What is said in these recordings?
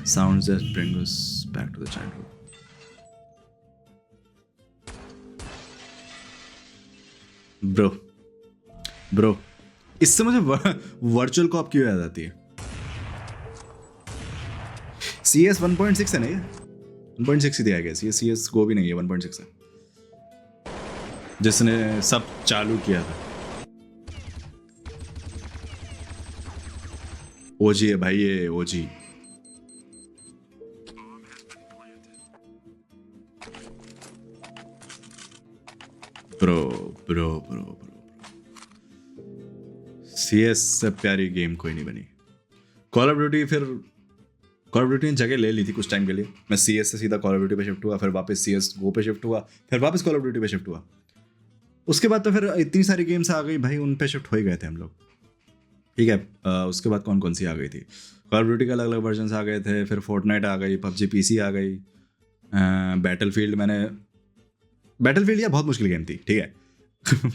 Sounds that bring us back to the childhood. Bro bro इससे मुझे virtual corp की याद आती है। CS 1.6 है ना ये? 1.6 ही दिया गया। CS गो भी नहीं है, 1.6 है, जिसने सब चालू किया था। ओजी है भाई ये, OG. Bro bro bro bro CS से प्यारी गेम कोई नहीं बनी। कॉल ऑफ ड्यूटी, फिर कॉल ऑफ ड्यूटी ने जगह ले ली थी कुछ टाइम के लिए। मैं CS से सीधा कॉल ऑफ ड्यूटी पे शिफ्ट हुआ, फिर वापस CS गो पे शिफ्ट हुआ, फिर वापस कॉल ऑफ ड्यूटी पे शिफ्ट हुआ। उसके बाद तो फिर इतनी सारी गेम्स आ गई भाई, उन पे शिफ्ट हो ही गए थे हम लोग। ठीक है, उसके बाद कौन कौन सी आ गई थी? कॉल ऑफ ड्यूटी के अलग अलग वर्जन आ गए थे, फिर फोर्टनाइट आ गई, PUBG PC आ गई, बैटलफील्ड यार बहुत मुश्किल गेम थी। ठीक है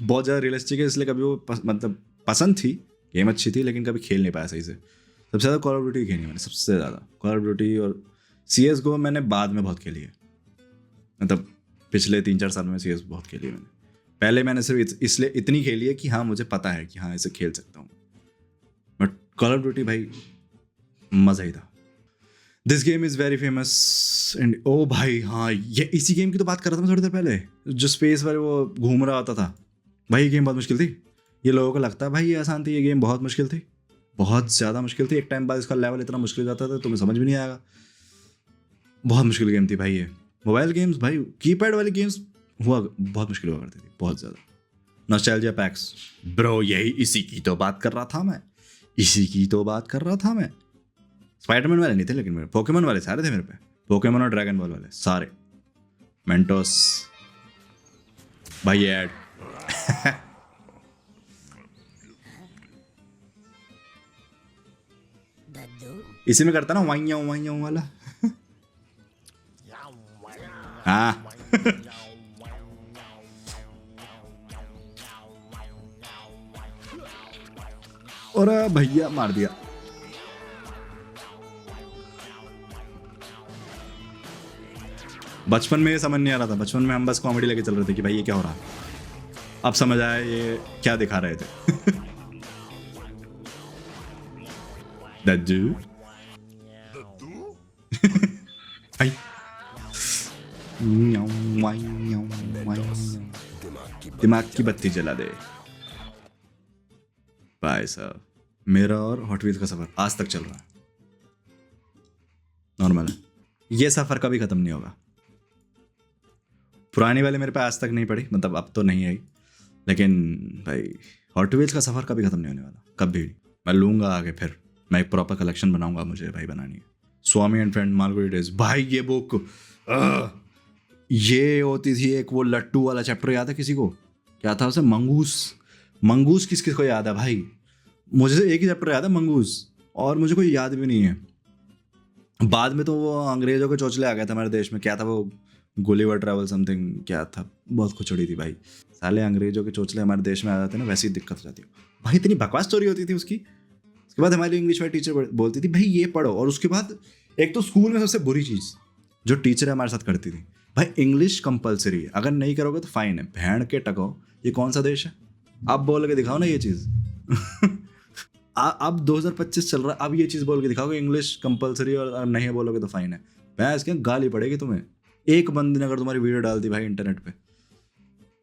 बहुत ज़्यादा रियलिस्टिक है, इसलिए कभी वो मतलब पसंद थी, गेम अच्छी थी, लेकिन कभी खेल नहीं पाया सही से। सबसे ज़्यादा कॉल ऑफ ड्यूटी खेली मैंने, सबसे ज़्यादा कॉल ऑफ ड्यूटी। और CS गो मैंने बाद में बहुत खेली है, मतलब पिछले 3-4 साल में CS बहुत खेली है मैंने। पहले मैंने सिर्फ इसलिए इतनी खेली है कि हाँ मुझे पता है कि हाँ इसे खेल सकता हूँ, बट कॉल ऑफ ड्यूटी भाई मज़ा ही था। This game is very famous and ओ भाई हाँ, ये इसी गेम की तो बात कर रहा था मैं थोड़ी देर पहले, जो स्पेस पर वो घूम रहा होता था। भाई ये गेम बहुत मुश्किल थी। ये लोगों को लगता है भाई ये आसान थी, ये गेम बहुत मुश्किल थी, बहुत ज़्यादा मुश्किल थी। एक टाइम बाद इसका लेवल इतना मुश्किल हो जाता था तुम्हें समझ भी नहीं आएगा। बहुत मुश्किल गेम थी भाई ये। मोबाइल गेम्स भाई, कीपैड वाली गेम्स हुआ बहुत मुश्किल हुआ करती थी, बहुत ज़्यादा। नॉस्टैल्जिया पैक्स ब्रो, यही इसी की तो बात कर रहा था मैं, इसी की तो बात कर रहा था मैं। स्पाइडरमैन वाले नहीं थे लेकिन मेरे, पोकेमोन वाले सारे थे मेरे पे, पोकेमोन और ड्रैगन बॉल वाले सारे। मेंटोस भाई ऐड इसी में करता ना वाइयां वाला हाँ और भैया मार दिया। बचपन में ये समझ नहीं आ रहा था, बचपन में हम बस कॉमेडी लेके चल रहे थे कि भाई ये क्या हो रहा है। अब समझ आया ये क्या दिखा रहे थे दज्जू आई दिमाग की बत्ती जला दे भाई साहब। मेरा और हॉट व्हील्स का सफर आज तक चल रहा है, नॉर्मल है, ये सफर कभी खत्म नहीं होगा। पुरानी वाली मेरे पे आज तक नहीं पड़ी, मतलब अब तो नहीं आई, लेकिन भाई हॉट व्हील्स का सफर कभी खत्म नहीं होने वाला, कभी भी। मैं लूंगा आगे, फिर मैं एक प्रॉपर कलेक्शन बनाऊंगा, मुझे भाई बनानी है। स्वामी एंड फ्रेंड मालगुडी डेज भाई, ये बुक ये होती थी एक, वो लट्टू वाला चैप्टर याद है किसी को? क्या था उसे? मंगूस किस किस को याद है भाई? मुझे एक ही चैप्टर याद है मंगूस, और मुझे कोई याद भी नहीं है। बाद में तो वो अंग्रेजों के चोचले आ गए थे हमारे देश में, क्या था वो, गुलिवर ट्रैवल समथिंग क्या था, बहुत खुचड़ी थी भाई। साले अंग्रेजों के चोचले हमारे देश में आ जाते ना, वैसी दिक्कत हो जाती है भाई। इतनी बकवास स्टोरी होती थी उसकी। उसके बाद हमारी इंग्लिश वाली टीचर बोलती थी भाई ये पढ़ो, और उसके बाद एक तो स्कूल में सबसे बुरी चीज़ जो टीचर हमारे साथ करती थी भाई, इंग्लिश कंपलसरी है, अगर नहीं करोगे तो फाइन है। भैंड के टको, ये कौन सा देश है? अब बोल के दिखाओ ना ये चीज़ अब 2025 चल रहा है, अब ये चीज़ बोल के दिखाओ कि इंग्लिश कंपलसरी, और नहीं बोलोगे तो फाइन है। भैंस क्या गाली पड़ेगी तुम्हें। एक बंदे ने अगर तुम्हारी वीडियो डाल दी भाई इंटरनेट पे,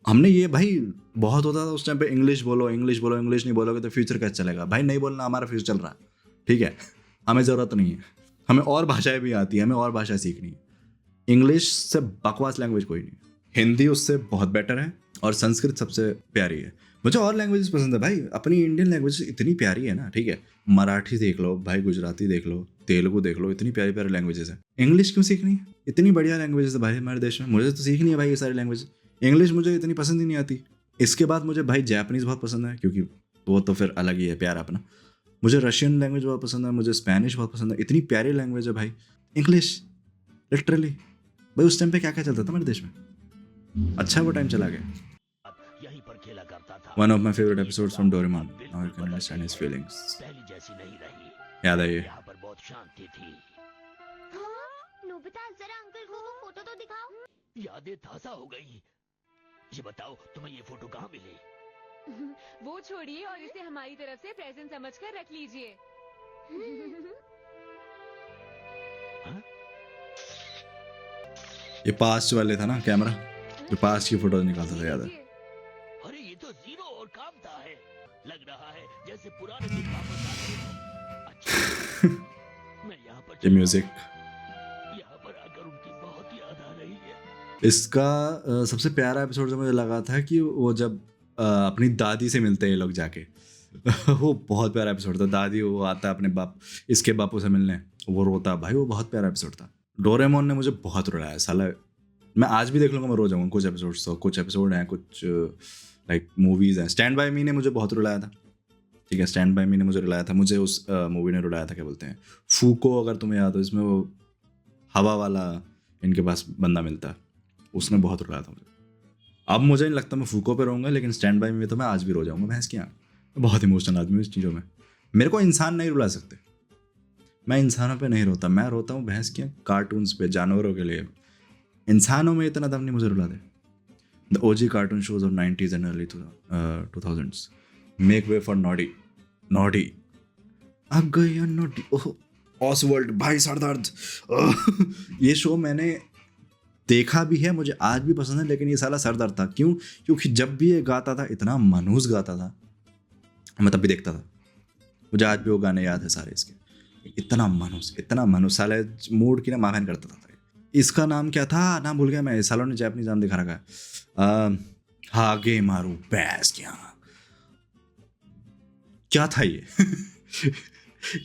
हमने ये भाई बहुत होता था उस टाइम पे, इंग्लिश बोलो, इंग्लिश नहीं बोलोगे तो फ्यूचर कैसे चलेगा भाई? नहीं बोलना, हमारा फ्यूचर चल रहा है, ठीक है, हमें ज़रूरत नहीं है, हमें और भाषाएं भी आती हैं, हमें और भाषाएं सीखनी है। इंग्लिश से बकवास लैंग्वेज कोई नहीं। हिंदी उससे बहुत बेटर है, और संस्कृत सबसे प्यारी है। मुझे और लैंग्वेजेस पसंद है भाई, अपनी इंडियन लैंग्वेज इतनी प्यारी है ना, ठीक है, मराठी देख लो भाई, गुजराती देख लो, तेलुगु देख लो, इतनी प्यारी प्यारी लैंग्वेजेस है। इंग्लिश क्यों सीखनी है? इतनी बढ़िया लैंग्वेजेस है भाई हमारे देश में, मुझे तो सीखनी है भाई ये सारी लैंग्वेज। इंग्लिश मुझे इतनी पसंद ही नहीं आती। इसके बाद मुझे भाई जापानीज़ बहुत पसंद है, क्योंकि वो तो फिर अलग ही है प्यार अपना। मुझे रशियन लैंग्वेज बहुत पसंद है, मुझे स्पेनिश बहुत पसंद है, इतनी प्यारी लैंग्वेज है भाई। इंग्लिश लिटरली भाई, उस टाइम पे क्या क्या चलता था हमारे देश में, अच्छा वो टाइम चला गया। One of my favorite episodes from Doraemon. Now I can understand his feelings. याद है ये? बेटा जरा अंकल को वो फोटो तो दिखाओ। यादें ताजा हो गई। ये बताओ तुम्हें ये फोटो कहाँ मिली? वो छोड़िए और इसे हमारी तरफ से प्रेजेंट समझकर रख लीजिए। हाँ? ये पास्ट वाले था ना कैमरा, जो पास्ट की फोटो निकालता था, याद है? अरे ये तो जीरो और कामता है। लग रहा है जैसे पुराने दिन वापस आ गए हो। अच्छा, मैं यहाँ पर ये म्यूजिक, यहाँ पर आकर उनकी बहुत याद आ रही है। इसका सबसे प्यारा एपिसोड जो मुझे लगा था कि वो जब अपनी दादी से मिलते हैं ये लोग जाके वो बहुत प्यारा एपिसोड था। दादी वो आता है अपने बाप, इसके बापू से मिलने, वो रोता भाई, वो बहुत प्यारा एपिसोड था। डोरेमोन ने मुझे बहुत रुलाया साला। मैं आज भी देख लूँगा, मैं रो जाऊँगा। कुछ एपिसोड हैं, कुछ लाइक मूवीज़ हैं। स्टैंड बाय मी ने मुझे बहुत रुलाया था, ठीक है, स्टैंड बाय मी ने मुझे रुलाया था। मुझे उस मूवी ने रुलाया था, क्या बोलते हैं, फूको, अगर तुम्हें याद हो, इसमें वो हवा वाला इनके पास बंदा मिलता है, उसने बहुत रुलाया था मुझे। अब मुझे नहीं लगता मैं फूको पे रहूँगा, लेकिन स्टैंड बाय मी में तो मैं आज भी रो जाऊँगा। भैंस की आँख, बहुत इमोशनल आदमी हूँ इस चीज़ों में। मेरे को इंसान नहीं रुला सकते, मैं इंसानों पे नहीं रोता। मैं रोता हूँ भैंस की आँख कार्टून्स पे, जानवरों के लिए। इंसानों में इतना दम नहीं मुझे रुला दे। The OG cartoon shows of 90s and early 2000s make way for Noddy. अब गई नॉडी, ओह ऑसवर्ल्ड भाई सरदर्द। ये शो मैंने देखा भी है, मुझे आज भी पसंद है, लेकिन ये साला सरदर्द था। क्यों? क्योंकि जब भी ये गाता था इतना मनहूस गाता था, मैं तब भी देखता था। मुझे आज भी वो गाने याद है सारे इसके। इतना मनहूस साले, मूड की ना माफन करता था। इसका नाम क्या था, नाम भूल गया मैं। सालों ने जापानीज नाम दिखा रखा है। हागे मारू बैस क्या था ये?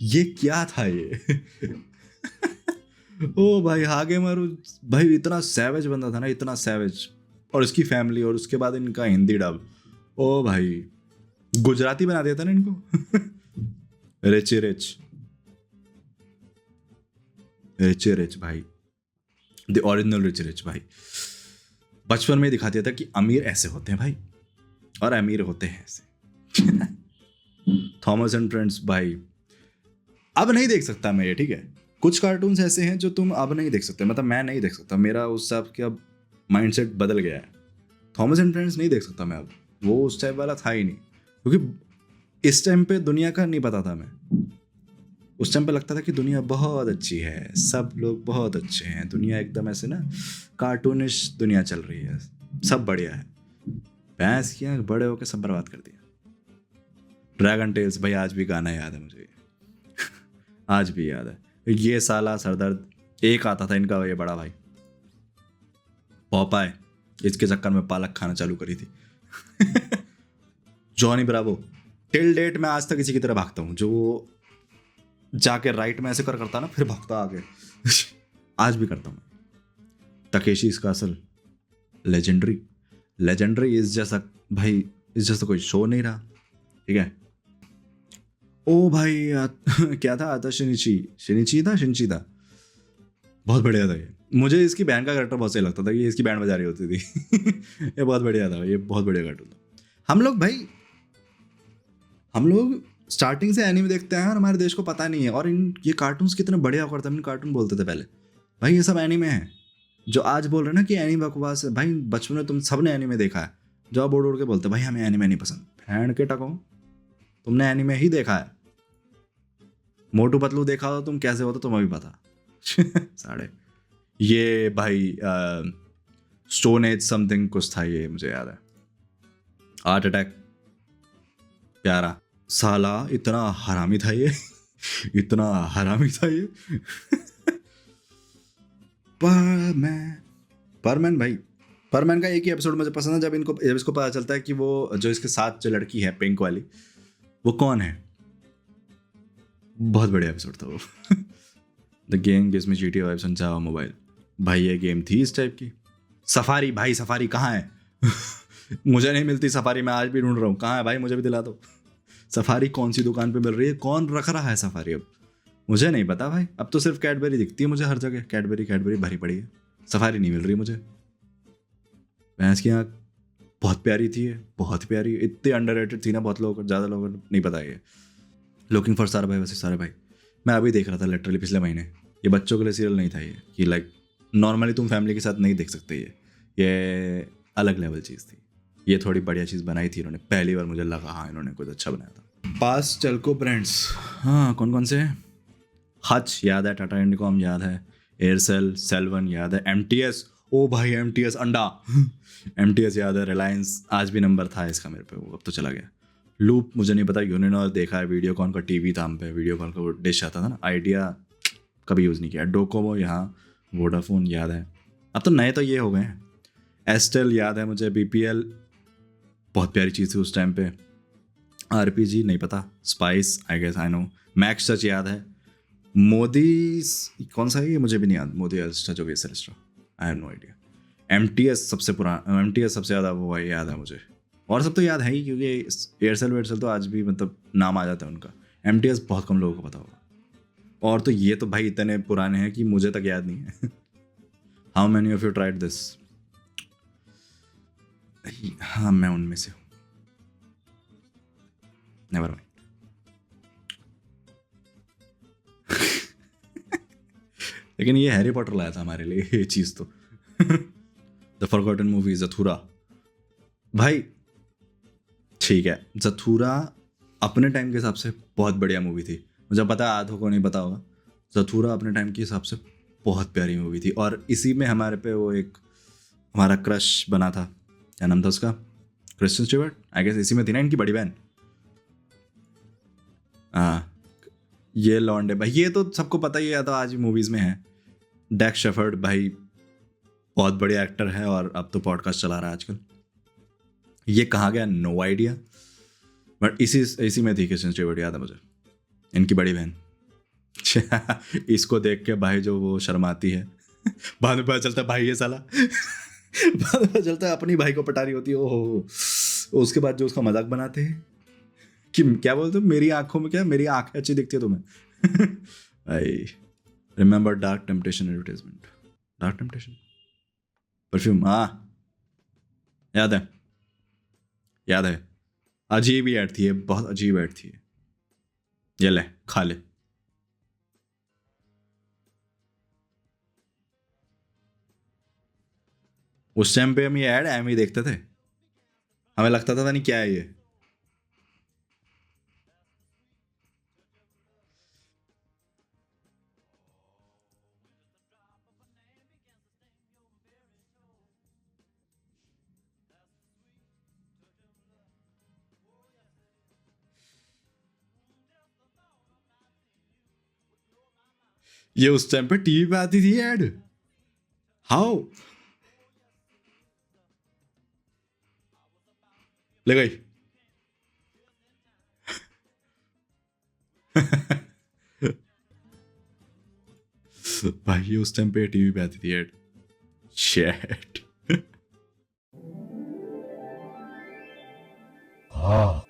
ये क्या था ये? ओ भाई, हागे मारू भाई, इतना सैवेज बंदा था ना, इतना सैवेज। और इसकी फैमिली, और उसके बाद इनका हिंदी डब, ओ भाई गुजराती बना दिया था ना इनको। रिच रिच भाई, द ओरिजिनल रिच भाई। बचपन में दिखा दिया था कि अमीर ऐसे होते हैं भाई, और अमीर होते हैं ऐसे। थॉमस एंड फ्रेंड्स भाई, अब नहीं देख सकता मैं ये, ठीक है। कुछ कार्टून्स ऐसे हैं जो तुम अब नहीं देख सकते, मतलब मैं नहीं देख सकता, मेरा उस टाइप का माइंडसेट बदल गया है। थॉमस एंड फ्रेंड्स नहीं देख सकता मैं अब, वो उस टाइप वाला था ही नहीं। क्योंकि इस टाइम पे दुनिया का नहीं पता था मैं। उस टाइम पे लगता था कि दुनिया बहुत अच्छी है, सब लोग बहुत अच्छे हैं, दुनिया एकदम ऐसे ना कार्टूनिश दुनिया चल रही है, सब बढ़िया है। भैंस की आँख, बड़े होकर सब बर्बाद कर दिया। ड्रैगन टेल्स भाई, आज भी गाना याद है मुझे। आज भी याद है। ये साला सरदर्द एक आता था इनका, ये बड़ा भाई पॉपाय, इसके चक्कर में पालक खाना चालू करी थी। जॉनी ब्रावो, टिल डेट मैं आज तक इसी की तरह भागता हूँ, जो जाके राइट में ऐसे करता ना, फिर भागता आगे। आज भी करता हूँ। तकेशी कासल, लेजेंडरी इज जैसा भाई, इस जैसा कोई शो नहीं रहा, ठीक है। ओ भाई क्या था, आता शिनिची था, बहुत बढ़िया था ये। मुझे इसकी बैंड का कैरेक्टर बहुत सही लगता था, ये इसकी बैंड बजा रही होती थी। ये बहुत बढ़िया था, ये बहुत बढ़िया कार्टून था। हम लोग स्टार्टिंग से एनीमे देखते हैं और हमारे देश को पता नहीं है, और ये कार्टून्स कितने बढ़िया करते हैं। कार्टून बोलते थे पहले, भाई ये सब एनीमे है। जो आज बोल रहे हैं ना कि एनीमे बकवास है, भाई बचपन में तुम सबने एनीमे देखा है। जो आप उड़ के बोलते भाई हमें एनीमे नहीं पसंद, फैन के टको, तुमने एनीमे ही देखा है। मोटू पतलू देखा हो तुम, कैसे हो तो तुम्हें भी पता। साढ़े ये भाई स्टोन एज समथिंग कुछ था, ये मुझे याद है। हार्ट अटैक, प्यारा साला, इतना हरामी था ये। इतना हरामी था ये। परमैन भाई, परमैन का एक ही एपिसोड मुझे पसंद है, जब इसको पता चलता है कि वो जो इसके साथ जो लड़की है पिंक वाली, वो कौन है। बहुत बढ़िया एपिसोड था वो। The game gives me GTA vibes on Java mobile. भाई ये गेम थी इस टाइप की। सफारी भाई, सफारी कहाँ है? मुझे नहीं मिलती सफारी, मैं आज भी ढूंढ रहा हूँ, कहाँ है भाई, मुझे भी दिला दो। सफारी कौन सी दुकान पे मिल रही है, कौन रख रहा है सफारी? अब मुझे नहीं पता भाई, अब तो सिर्फ कैडबरी दिखती है मुझे हर जगह। कैडबरी भरी पड़ी है, सफारी नहीं मिल रही मुझे। भैंस की आँख बहुत प्यारी थी ये, बहुत प्यारी, इतनी अंडररेटेड थी ना, बहुत लोग, ज़्यादा लोगों को नहीं पता है। लुकिंग फॉर सारा भाई, वैसे सारे भाई मैं अभी देख रहा था लिटरली पिछले महीने। ये बच्चों के लिए सीरियल नहीं था ये, कि लाइक नॉर्मली तुम फैमिली के साथ नहीं देख सकते ये अलग लेवल चीज़ थी। ये थोड़ी बढ़िया चीज़ बनाई थी इन्होंने, पहली बार मुझे लगा हाँ इन्होंने कुछ अच्छा बनाया था। पास टेल्को ब्रांड्स, हाँ कौन कौन से हैं? हच याद है, टाटा इंडिकॉम याद है, एयरसेल, सेलवन याद है, MTS, ओ भाई MTS अंडा MTS याद है, रिलायंस आज भी नंबर था इसका मेरे पे, वो अब तो चला गया। लूप मुझे नहीं पता, यूनिनॉर देखा है, वीडियोकॉन का टीवी था हम पे, वीडियोकॉन का वो डिश आता था ना, आइडिया कभी यूज़ नहीं किया, डोकोमो यहाँ, वोडाफोन याद है। अब तो नए तो ये हो गए हैं। एस्टेल याद है मुझे, BPL बहुत प्यारी चीज़ थी उस टाइम पे। RPG नहीं पता, spice I guess I know, max touch याद है, मोदी कौन सा है ये मुझे भी नहीं याद, मोदी एल्स्ट्रा जो भी एल्स्ट्रा, I have no idea. MTS सबसे पुराना, MTS सबसे ज़्यादा वो है याद है मुझे, और सब तो याद है ही क्योंकि एयरसेल वेयरसेल तो आज भी मतलब नाम आ जाता है उनका। MTS बहुत कम लोगों को पता होगा, और तो ये तो भाई इतने पुराने हैं कि मुझे तक याद नहीं है। How many of you tried this? हाँ मैं उनमें से हूँ, नेवर माइंड। लेकिन ये हैरी पॉटर लाया था हमारे लिए ये चीज़ तो। द फॉरगॉटन मूवी जथुरा, भाई ठीक है, जथुरा अपने टाइम के हिसाब से बहुत बढ़िया मूवी थी, मुझे पता है आधों को नहीं पता होगा। जथुरा अपने टाइम के हिसाब से बहुत प्यारी मूवी थी, और इसी में हमारे पे वो एक हमारा क्रश बना था, क्या नाम था उसका, क्रिस्टियन स्टीवर्ट आई गेस, इसी में थी ना इनकी बड़ी बहन। हाँ ये लॉन्डे भाई, ये तो सबको पता ही है, या तो आज भी मूवीज़ में है। डेक शेफर्ड भाई बहुत बढ़िया एक्टर है, और अब तो पॉडकास्ट चला रहा है आजकल। ये कहाँ गया नो आइडिया, बट इसी में थी क्रिस्टियन स्टीवर्ट, याद है मुझे, इनकी बड़ी बहन। इसको देख के भाई जो वो शर्माती है, बाद में पता चलता है भाई ये साला बाद में पता चलता है अपनी भाई को पटा रही होती है, ओहो। उसके बाद जो उसका मजाक बनाते हैं कि क्या बोलते हो, मेरी आंखों में क्या, मेरी आंखें अच्छी दिखती है तुम्हें। भाई remember dark temptation advertisement, dark temptation perfume, हाँ याद है याद है, अजीब ही ऐड थी, बहुत अजीब ऐड थी। ये ले खा ले। उस टाइम पे हम ये ऐड एम ही देखते थे, हमें लगता था नहीं क्या है ये। ये उस टाइम पे टीवी पे आती थी ऐड, हाउ ले गई। भाई ये उस टाइम पे टीवी पे आती थी ऐड, शेट। हाँ